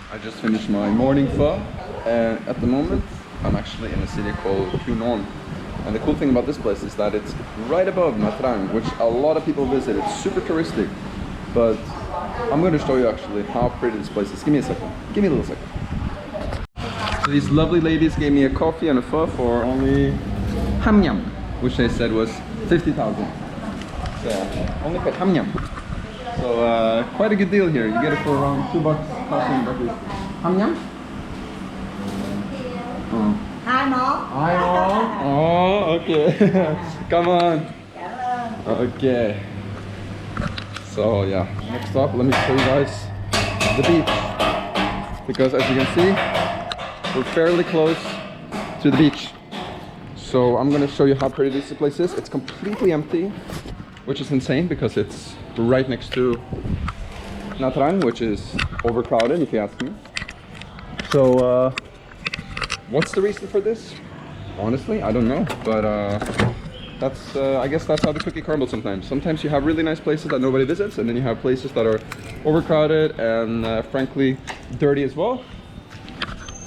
I just finished my morning pho, and at the moment I'm actually in a city called Quy Nhon. And the cool thing about this place is that it's right above Nha Trang, which a lot of people visit. It's super touristic, but I'm going to show you actually how pretty this place is. Give me a second. Give me a little second. So these lovely ladies gave me a coffee and a pho for only ham nham, which they said was 50,000. So only for ham nham. So quite a good deal here. You get it for around $2 coffee and breakfast. Ham nham? Oh. Hai món. Hai món. Oh, okay. Come on. Okay. So yeah, next up, let me show you guys the beach. Because as you can see, we're fairly close to the beach. So I'm gonna show you how pretty this place is. It's completely empty, which is insane because it's right next to Nha Trang, which is overcrowded if you ask me. So what's the reason for this? Honestly, I don't know, but that's I guess that's how the cookie crumbles sometimes. Sometimes you have really nice places that nobody visits, and then you have places that are overcrowded and frankly dirty as well,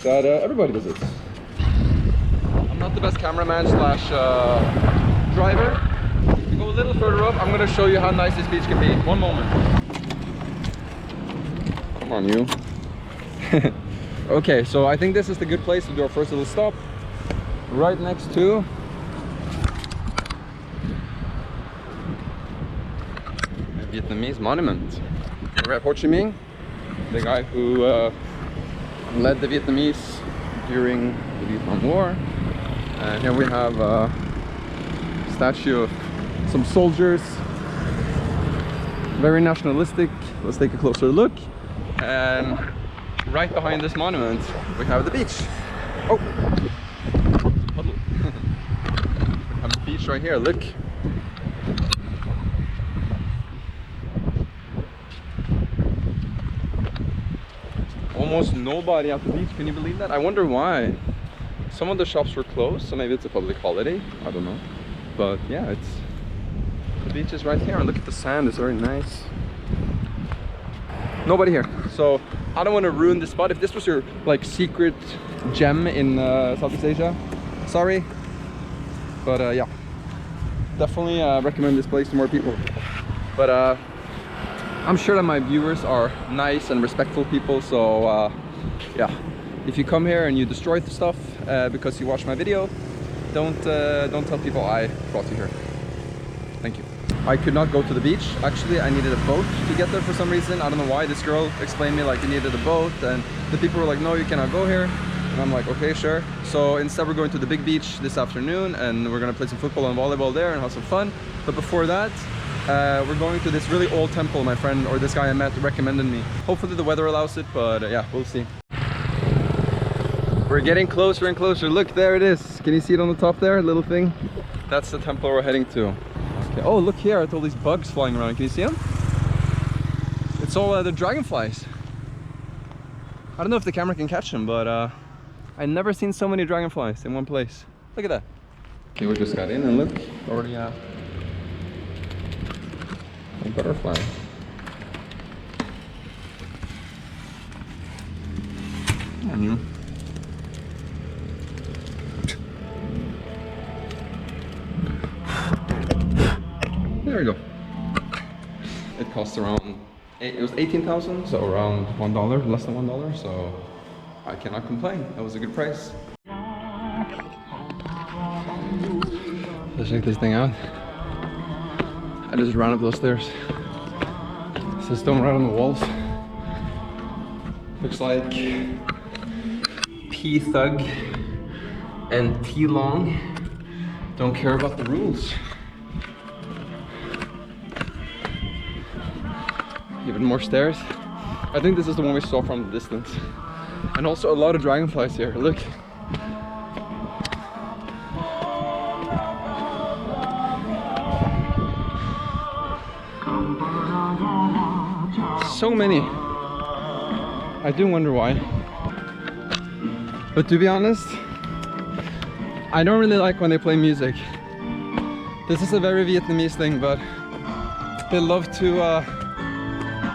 that everybody visits. I'm not the best cameraman slash driver. If you go a little further up, I'm going to show you how nice this beach can be. One moment. Come on, you. Okay, so I think this is the good place to do our first little stop. Right next to a Vietnamese monument. We're at Ho Chi Minh, the guy who led the Vietnamese during the Vietnam War. And here we have a statue of some soldiers. Very nationalistic. Let's take a closer look. And right behind this monument, we have the beach. Oh! Puddle. We have the beach right here, look. Almost nobody at the beach, can you believe that? I wonder why. Some of the shops were closed, so maybe it's a public holiday, I don't know. But yeah, the beach is right here, and look at the sand, it's very nice. Nobody here, so I don't want to ruin this spot. If this was your like secret gem in Southeast Asia, sorry, but yeah, definitely recommend this place to more people. But I'm sure that my viewers are nice and respectful people, so yeah, if you come here and you destroy the stuff because you watch my video, don't tell people I brought you here. Thank you. I could not go to the beach. Actually, I needed a boat to get there for some reason. I don't know why. This girl explained me like you needed a boat, and the people were like, no, you cannot go here. And I'm like, okay, sure. So instead we're going to the big beach this afternoon, and we're gonna play some football and volleyball there and have some fun. But before that, we're going to this really old temple my friend, or this guy I met, recommended me. Hopefully the weather allows it, but yeah, we'll see. We're getting closer and closer. Look, there it is. Can you see it on the top there, little thing? That's the temple we're heading to. Okay. Oh, look here at all these bugs flying around. Can you see them? It's all the dragonflies. I don't know if the camera can catch them, but I've never seen so many dragonflies in one place. Look at that. Okay, we just got in and look, already have a butterfly. Come on, you. There we go. It costs around, it was 18,000, so around $1, less than $1, so I cannot complain. That was a good price. Let's check this thing out. I just ran up those stairs. It says don't run on the walls. Looks like P Thug and T Long don't care about the rules. Even more stairs. I think this is the one we saw from the distance. And also a lot of dragonflies here, look. So many. I do wonder why. But to be honest, I don't really like when they play music. This is a very Vietnamese thing, but they love to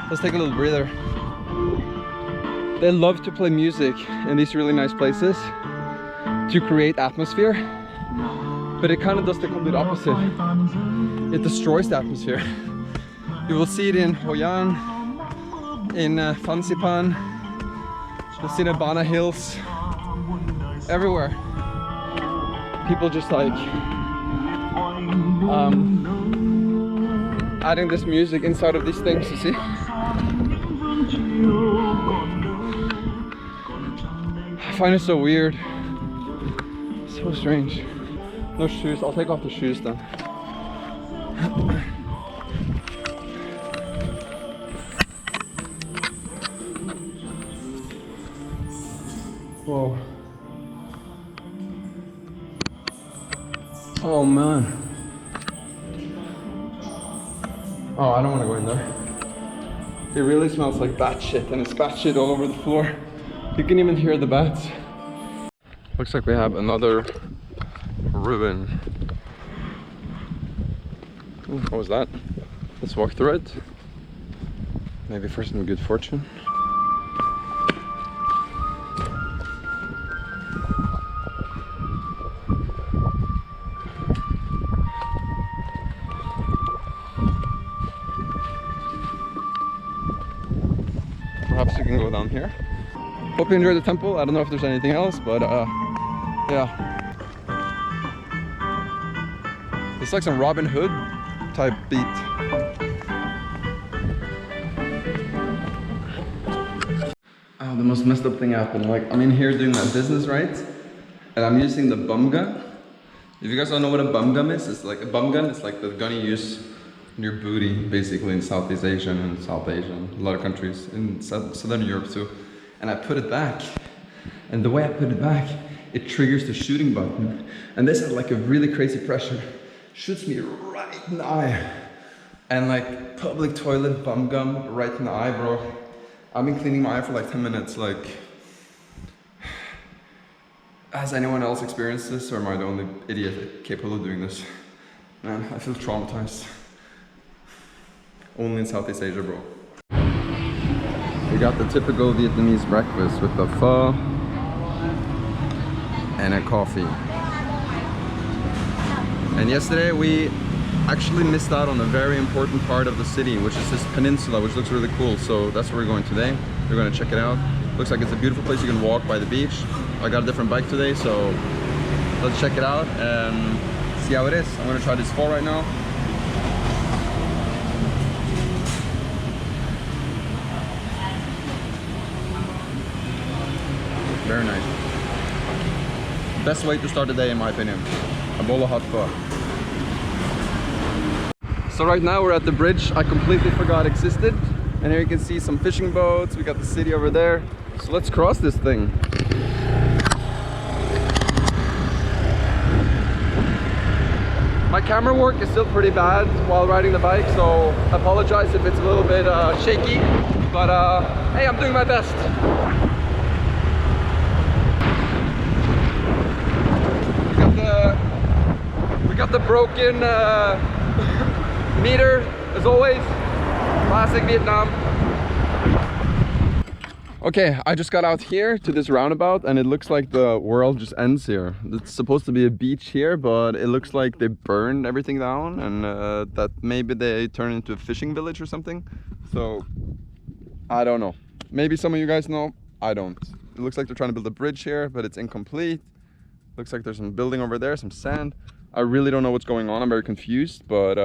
let's take a little breather. They love to play music in these really nice places to create atmosphere, but it kind of does the complete opposite. It destroys the atmosphere. You will see it in Hoi An, in Fansipan, the Sinabana Hills, everywhere. People just like adding this music inside of these things, you see? I find it so weird. So strange. No shoes. I'll take off the shoes then. Whoa. Oh man. Oh, I don't want to go in there. It really smells like bat shit, and it's bat shit all over the floor. You can even hear the bats. Looks like we have another ruin. Ooh, what was that? Let's walk through it. Maybe for some good fortune. Perhaps we can go down here. Hope you enjoyed the temple. I don't know if there's anything else, but yeah. It's like some Robin Hood type beat. Oh, the most messed up thing happened. Like, I'm in here doing my business, right? And I'm using the bum gun. If you guys don't know what a bum gun is, it's like a bum gun. It's like the gun you use in your booty, basically, in Southeast Asia and South Asia, a lot of countries, in Southern Europe too. And I put it back. And the way I put it back, it triggers the shooting button. And this had like a really crazy pressure. Shoots me right in the eye. And like public toilet bum gum right in the eye, bro. I've been cleaning my eye for like 10 minutes. Like, has anyone else experienced this, or am I the only idiot capable of doing this? Man, I feel traumatized. Only in Southeast Asia, bro. We got the typical Vietnamese breakfast with the pho and a coffee. And yesterday we actually missed out on a very important part of the city, which is this peninsula, which looks really cool. So that's where we're going today. We're going to check it out. Looks like it's a beautiful place. You can walk by the beach. I got a different bike today, so let's check it out and see how it is. I'm going to try this pho right now. Very nice. Best way to start the day, in my opinion. A bowl of hot pho. So right now we're at the bridge I completely forgot existed. And here you can see some fishing boats. We got the city over there. So let's cross this thing. My camera work is still pretty bad while riding the bike, so I apologize if it's a little bit shaky. But hey, I'm doing my best. We got the broken meter, as always. Classic Vietnam. Okay, I just got out here to this roundabout and it looks like the world just ends here. It's supposed to be a beach here, but it looks like they burned everything down and that maybe they turned into a fishing village or something. So, I don't know. Maybe some of you guys know, I don't. It looks like they're trying to build a bridge here, but it's incomplete. Looks like there's some building over there, some sand. I really don't know what's going on. I'm very confused, but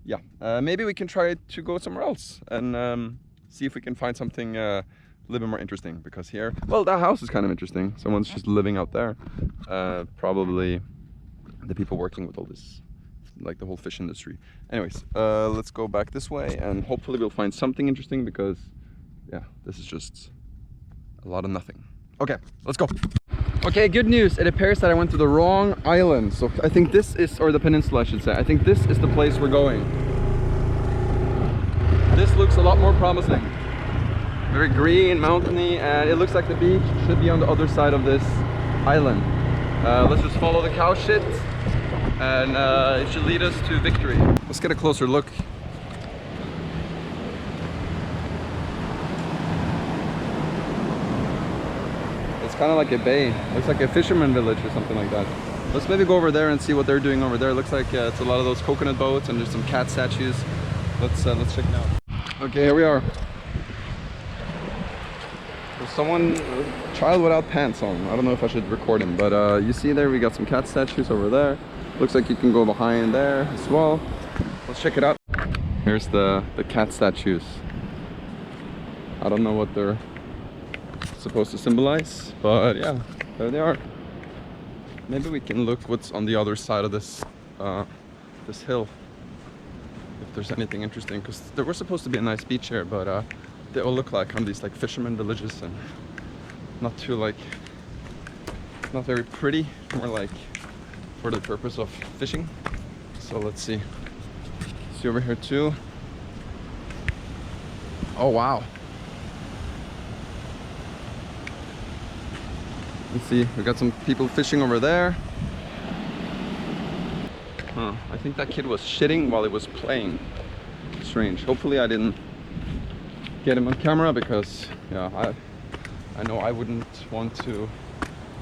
yeah, maybe we can try to go somewhere else and see if we can find something a little bit more interesting, because here, well, that house is kind of interesting. Someone's just living out there. Probably the people working with all this, like the whole fish industry. Anyways, let's go back this way and hopefully we'll find something interesting, because yeah, this is just a lot of nothing. Okay, let's go. Okay, good news. It appears that I went to the wrong island. So I think this is, or the peninsula I should say. I think this is the place we're going. This looks a lot more promising. Very green, mountainy, and it looks like the beach should be on the other side of this island. Let's just follow the cow shit and it should lead us to victory. Let's get a closer look. kind of like a bay. Looks like a fisherman village or something like that. Let's maybe go over there and see what they're doing over there. It looks like it's a lot of those coconut boats, and there's some cat statues. Let's check it out. Okay, here we are. There's someone, a child without pants on. I don't know if I should record him, but you see there we got some cat statues over there. Looks like you can go behind there as well. Let's check it out. Here's the cat statues. I don't know what they're supposed to symbolize, but yeah, there they are. Maybe we can look what's on the other side of this this hill, if there's anything interesting, because there was supposed to be a nice beach here, but they all look like on these like fisherman villages, and not too like, not very pretty, more like for the purpose of fishing. So let's see over here too. Oh wow, let's see, we got some people fishing over there. I think that kid was shitting while he was playing. Strange. Hopefully I didn't get him on camera, because yeah, I know I wouldn't want to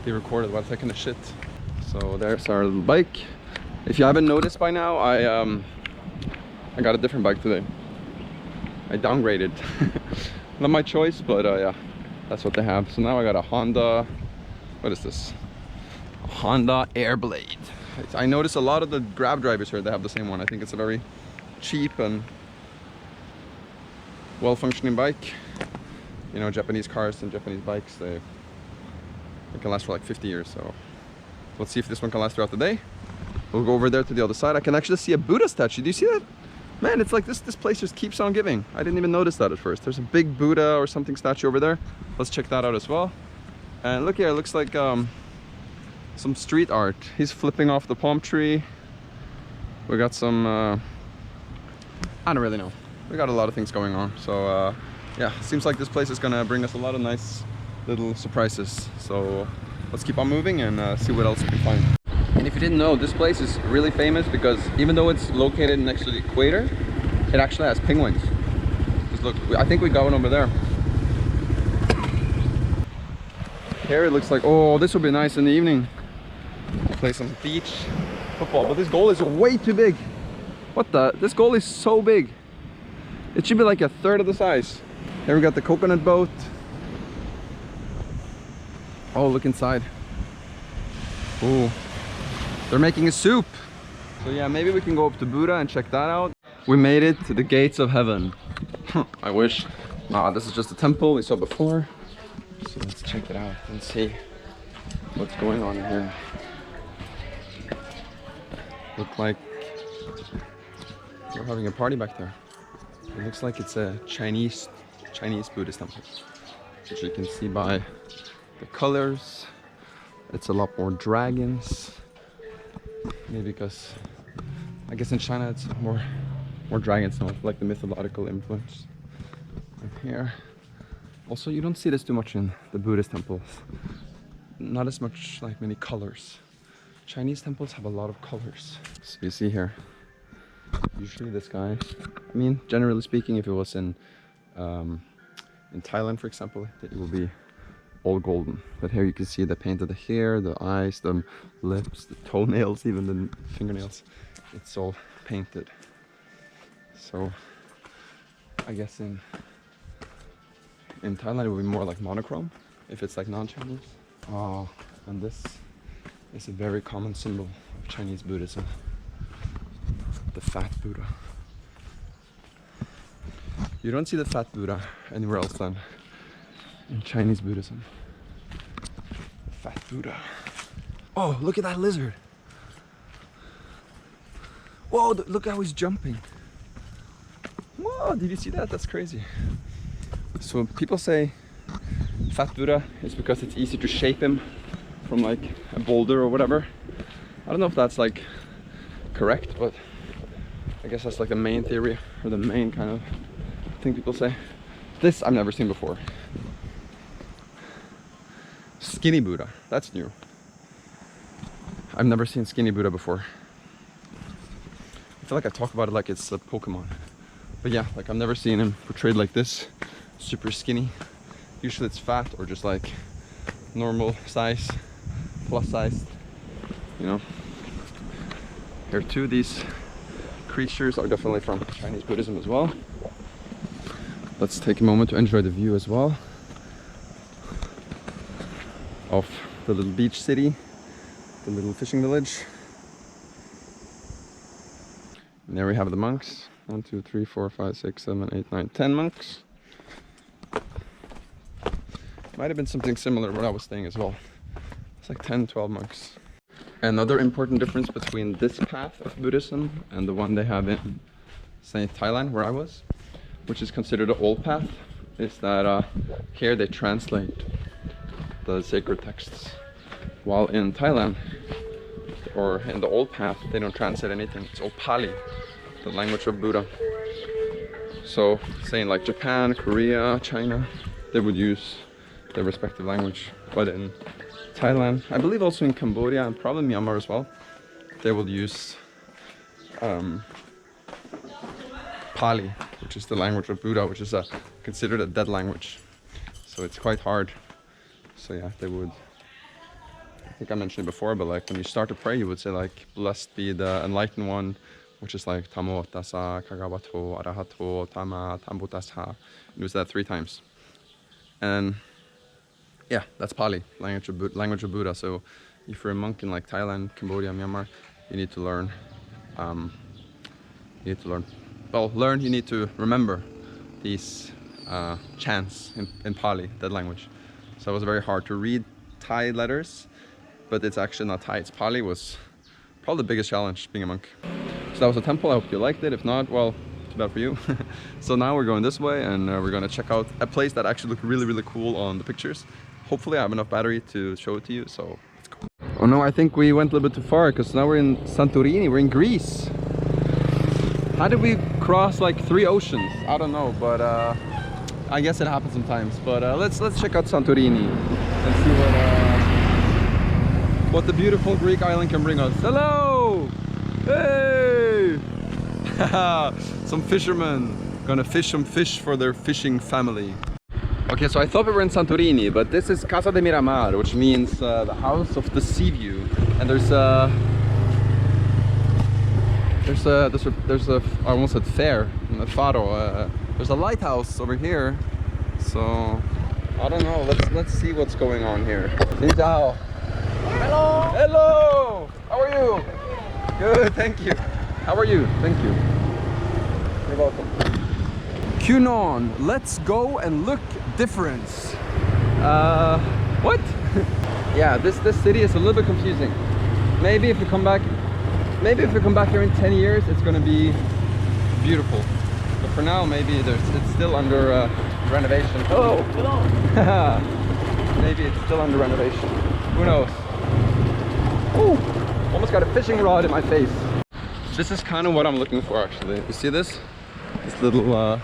be recorded while taking a shit. So there's our little bike. If you haven't noticed by now, I got a different bike today. I downgraded. Not my choice, but yeah, that's what they have. So now I got a Honda, what is this? A Honda Airblade. I noticed a lot of the Grab drivers here, they have the same one. I think it's a very cheap and well-functioning bike. You know, Japanese cars and Japanese bikes, they can last for like 50 years. So let's see if this one can last throughout the day. We'll go over there to the other side. I can actually see a Buddha statue. Do you see that? Man, it's like this place just keeps on giving. I didn't even notice that at first. There's a big Buddha or something statue over there. Let's check that out as well. And look here, it looks like some street art. He's flipping off the palm tree. We got some, I don't really know. We got a lot of things going on. So yeah, seems like this place is gonna bring us a lot of nice little surprises. So let's keep on moving and see what else we can find. And if you didn't know, this place is really famous because even though it's located next to the equator, it actually has penguins. Just look, I think we got one over there. Here it looks like, oh, this would be nice in the evening. Play some beach football, but this goal is way too big. What the? This goal is so big. It should be like a third of the size. Here we got the coconut boat. Oh, look inside. Ooh. They're making a soup. So yeah, maybe we can go up to Buddha and check that out. We made it to the gates of heaven. I wish. This is just a temple we saw before. So let's check it out and see what's going on in here. Look like we're having a party back there. It looks like it's a Chinese Buddhist temple, which you can see by the colors. It's a lot more dragons. Maybe because I guess in China it's more dragons now, like the mythological influence. And here, also you don't see this too much in the Buddhist temples. Not as much, like many colors. Chinese temples have a lot of colors. So you see here, usually this guy, I mean, generally speaking, if it was in Thailand, for example, it will be all golden. But here you can see they painted the hair, the eyes, the lips, the toenails, even the fingernails. It's all painted. So I guess in Thailand it would be more like monochrome if it's like non-Chinese. Oh, and this is a very common symbol of Chinese Buddhism. The fat Buddha. You don't see the fat Buddha anywhere else than in Chinese Buddhism. The fat Buddha. Oh, look at that lizard. Whoa, look how he's jumping. Whoa, did you see that? That's crazy. So people say fat Buddha is because it's easy to shape him from like a boulder or whatever. I don't know if that's like correct, but I guess that's like the main theory or the main kind of thing people say. This I've never seen before. Skinny Buddha, that's new. I've never seen Skinny Buddha before. I feel like I talk about it like it's a Pokemon. But yeah, like I've never seen him portrayed like this, super skinny. Usually it's fat or just like normal size, plus size, you know. Here too, these creatures are definitely from Chinese Buddhism as well. Let's take a moment to enjoy the view as well of the little beach city, the little fishing village. And there we have the monks. 1, 2, 3, 4, 5, 6, 7, 8, 9, 10 monks. Might have been something similar where I was staying as well. It's like 10, 12 monks. Another important difference between this path of Buddhism and the one they have in, say, Thailand, where I was, which is considered the old path, is that here they translate the sacred texts, while in Thailand, or in the old path, they don't translate anything. It's all Pali, the language of Buddha. So, say in like Japan, Korea, China, they would use their respective language, but in Thailand, I believe also in Cambodia and probably Myanmar as well, they will use Pali, which is the language of Buddha, which is considered a dead language. So it's quite hard. So yeah, they would, I think I mentioned it before, but like when you start to pray, you would say like, blessed be the enlightened one, which is like Tamo Tassa Kagawato Arahato Tama Tambutassa. You do that 3 times. And yeah, that's Pali, language of Buddha. So if you're a monk in like Thailand, Cambodia, Myanmar, you need to learn, you need to remember these chants in Pali, that language. So it was very hard to read Thai letters, but it's actually not Thai, it's Pali. Was probably the biggest challenge being a monk. So that was a temple. I hope you liked it. If not, well, too bad for you. So now we're going this way, and we're going to check out a place that actually looked really, really cool on the pictures. Hopefully I have enough battery to show it to you, so let's go. Oh no, I think we went a little bit too far, because now we're in Santorini, we're in Greece. How did we cross like 3 oceans? I don't know, but I guess it happens sometimes. But let's check out Santorini and see what the beautiful Greek island can bring us. Hello! Hey! Some fishermen gonna fish some fish for their fishing family. Okay, so I thought we were in Santorini, but this is Casa de Miramar, which means the house of the sea view. And there's a I almost said fair, a faro. There's a lighthouse over here. So I don't know. Let's see what's going on here. Xin chào. Hello. Hello. How are you? Good, thank you. How are you? Thank you. You're welcome. Quy Nhon, let's go and look difference. What? Yeah, this city is a little bit confusing. Maybe if we come back here in 10 years, it's gonna be beautiful. But for now, maybe it's still under renovation. Oh, hello. Maybe it's still under renovation. Who knows? Ooh, almost got a fishing rod in my face. This is kind of what I'm looking for, actually. You see this? This little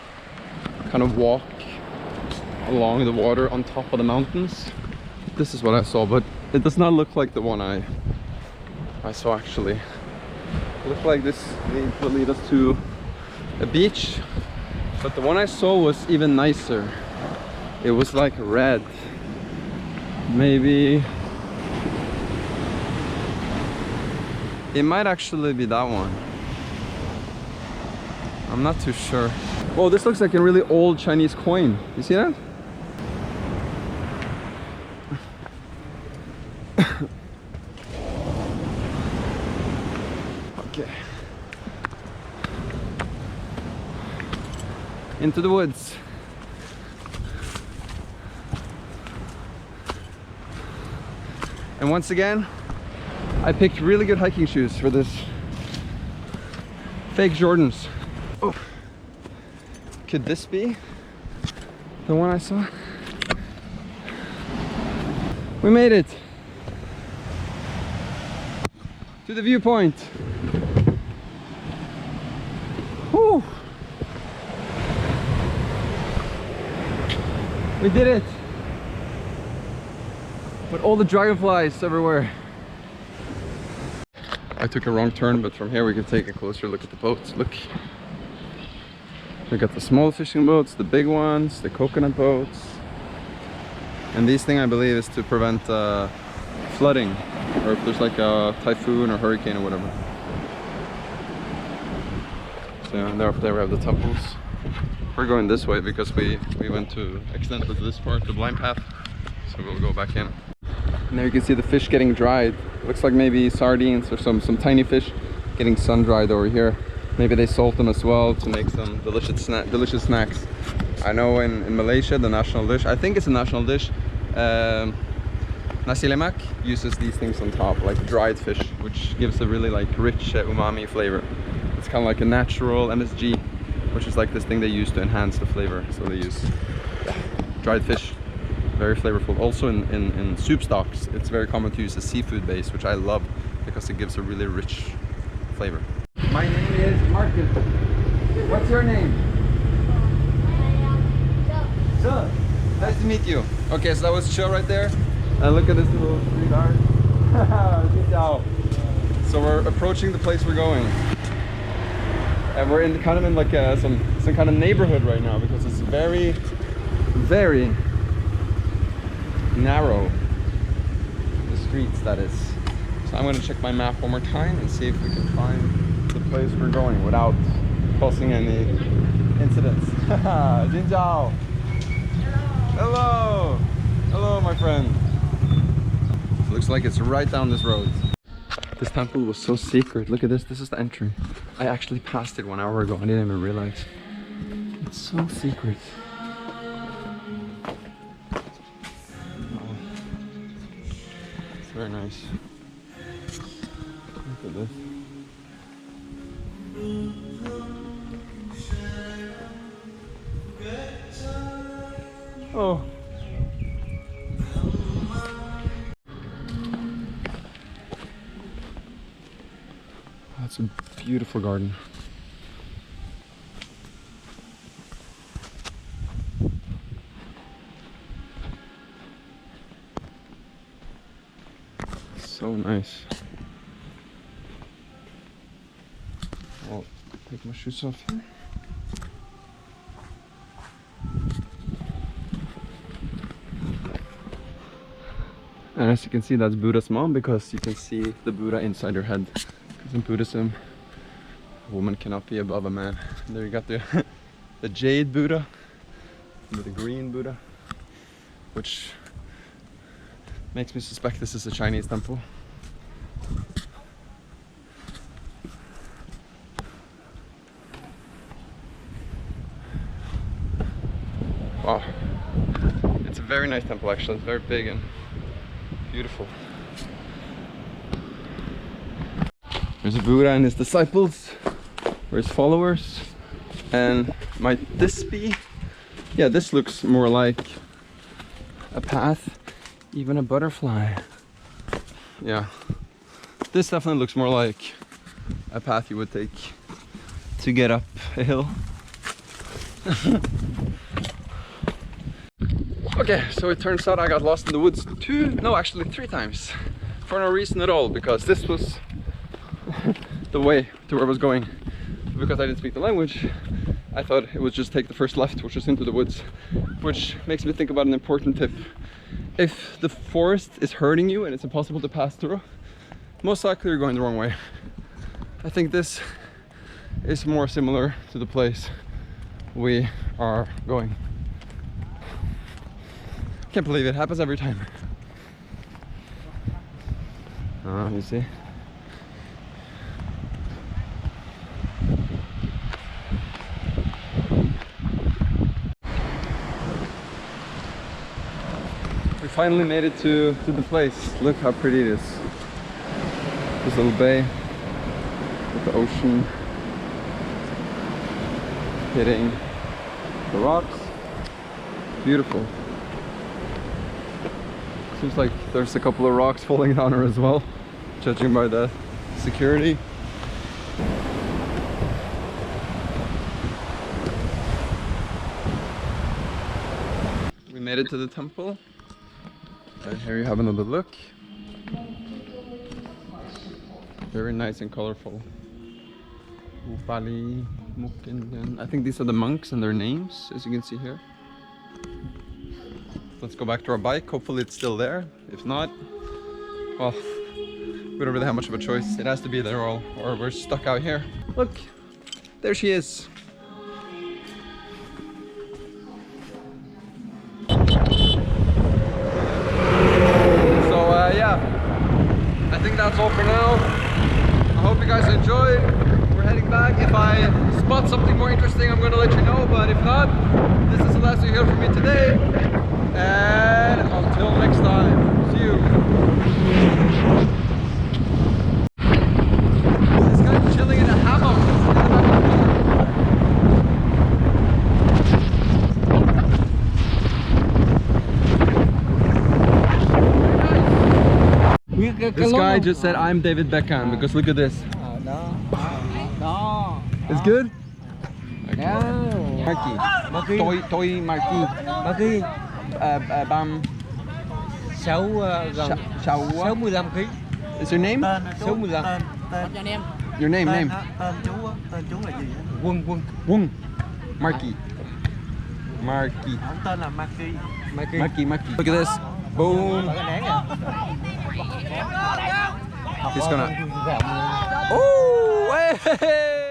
kind of walk along the water on top of the mountains. This is what I saw, but it does not look like the one I saw actually. It looked like this will lead us to a beach, but the one I saw was even nicer. It was like red. Maybe it might actually be that one. I'm not too sure. Oh, this looks like a really old Chinese coin. You see that? Okay. Into the woods. And once again, I picked really good hiking shoes for this. Fake Jordans. Oh. Could this be the one I saw? We made it to the viewpoint. Whew. We did it. But all the dragonflies everywhere. I took a wrong turn, but from here we can take a closer look at the boats. Look. We got the small fishing boats, the big ones, the coconut boats. And these things, I believe, is to prevent flooding, or if there's like a typhoon or hurricane or whatever. So and there up there we have the temples. We're going this way because we went to accidentally to this part, the blind path. So we'll go back in. And there you can see the fish getting dried. Looks like maybe sardines or some tiny fish getting sun dried over here. Maybe they salt them as well to make some delicious snacks. I know in Malaysia the national dish, I think it's a national dish, nasi lemak uses these things on top, like dried fish, which gives a really like rich umami flavor. It's kind of like a natural MSG, which is like this thing they use to enhance the flavor. So they use dried fish, very flavorful. Also in soup stocks, it's very common to use a seafood base, which I love because it gives a really rich flavor. My name is Marcus. What's your name? So, nice to meet you. Okay, so that was Cho right there. And look at this little street art. So we're approaching the place we're going. And we're in kind of in like some kind of neighborhood right now because it's very, very narrow. The streets, that is. So I'm going to check my map one more time and see if we can find the place we're going without causing any incidents. Xin chào. Hello. Hello, my friend. It looks like it's right down this road. This temple was so secret. Look at this. This is the entry. I actually passed it 1 hour ago. I didn't even realize. It's so secret. Oh. It's very nice. Look at this. Oh. That's a beautiful garden. So nice. I'll take my shoes off here. And as you can see, that's Buddha's mom, because you can see the Buddha inside her head. Because in Buddhism, a woman cannot be above a man. And there you got the the jade Buddha, with the green Buddha, which makes me suspect this is a Chinese temple. Wow, it's a very nice temple actually. It's very big and beautiful. There's a Buddha and his disciples, or his followers. And might this be? Yeah, this looks more like a path, even a butterfly. Yeah, this definitely looks more like a path you would take to get up a hill. Okay, so it turns out I got lost in the woods three times. For no reason at all, because this was the way to where I was going. Because I didn't speak the language, I thought it would just take the first left, which is into the woods. Which makes me think about an important tip. If the forest is hurting you and it's impossible to pass through, most likely you're going the wrong way. I think this is more similar to the place we are going. Can't believe it happens every time. You see? We finally made it to the place. Look how pretty it is. This little bay with the ocean hitting the rocks. Beautiful. Seems like there's a couple of rocks falling down here as well, judging by the security. We made it to the temple. And here you have another look. Very nice and colorful. Upali, Mukinden. I think these are the monks and their names, as you can see here. let's go back to our bike. Hopefully it's still there. If not, well, we don't really have much of a choice. It has to be there or we're stuck out here. Look, there she is. Yeah, I think that's all for now. I hope you guys enjoyed. We're heading back. If I spot something more interesting, I'm gonna let you know, but if not, this is the last you hear from me today. And until next time, see you. This guy's chilling in a hammock. This guy just said I'm David Beckham because look at this. It's good? Okay. Marky. Toy Marky. Marky. Bam. 65 kg. Is your name? 65. Your name. Tên chú là gì? Quân. Marky. Marky. Ông tên là Marky. Marky. Look at this. Boom. He's gonna. Oh, hey.